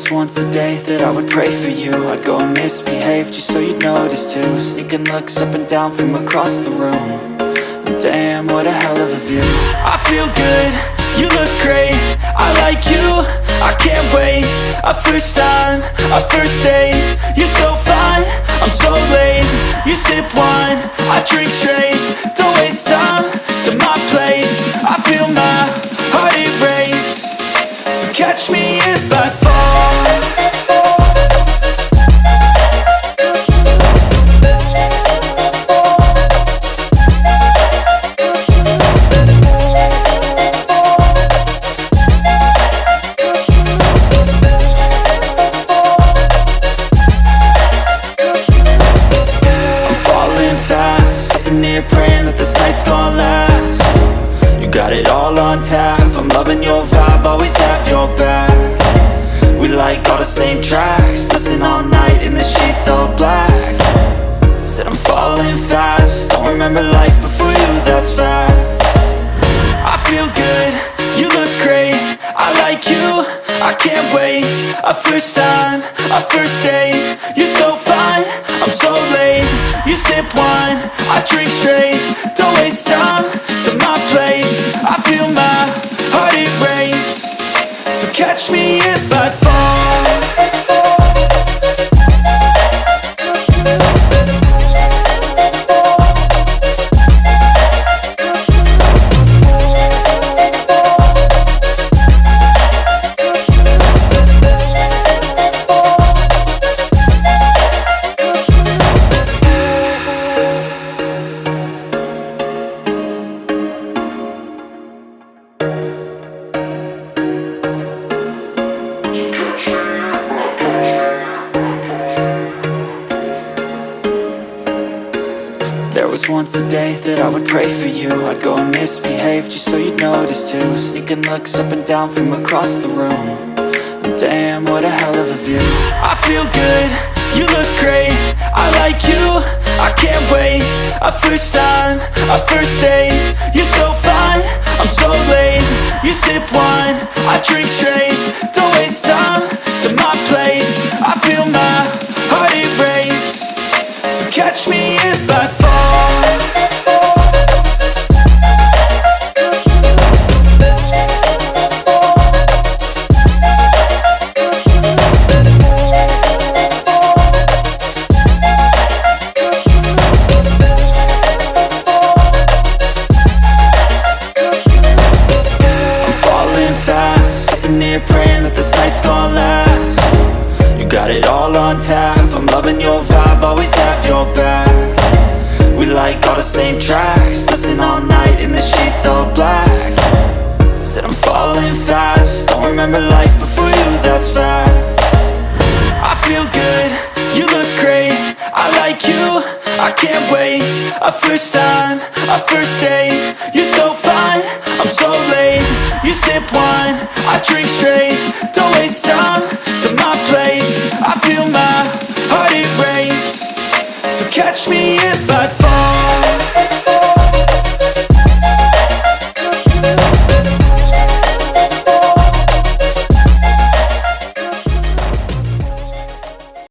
was once a day that I would pray for you. I'd go and misbehave just so you'd notice too. Sneaking looks up and down from across the room. And damn, what a hell of a view. I feel good, you look great, I like you, I can't wait. A first time, a first date, you're so fine, I'm so late. You sip wine, I drink straight, don't waste time to my place. I feel my heart erase, so catch me if I fall. Praying that this night's gonna last. You got it all on tap, I'm loving your vibe, always have your back. We like all the same tracks, listen all night in the sheets all black. Said I'm falling fast, don't remember life before you, that's fact. I feel good, you look great, I like you, I can't wait. A first time, a first date, you're so fine, I'm so late. You sip wine, I drink straight, don't waste time to my place. I feel my heart erase, so catch me if I fall. There was once a day that I would pray for you. I'd go and misbehave just so you'd notice too. Sneaking looks up and down from across the room. And damn, what a hell of a view. I feel good, you look great, I like you, I can't wait. A first time, a first date, you're so fine, I'm so late. You sip wine, I drink straight, don't waste time to my place. I feel my heart erase, so catch me if I fall. Praying that this night's gonna last. You got it all on tap, I'm loving your vibe, always have your back. We like all the same tracks, listen all night in the sheets all black. Said I'm falling fast, don't remember life before you, that's fact. I feel good, you look great, I like you, I can't wait. A first time, a first date, you're so fine, I'm so late. You sip wine, I drink straight, don't waste time to my place. I feel my heart erase, so catch me if I fall.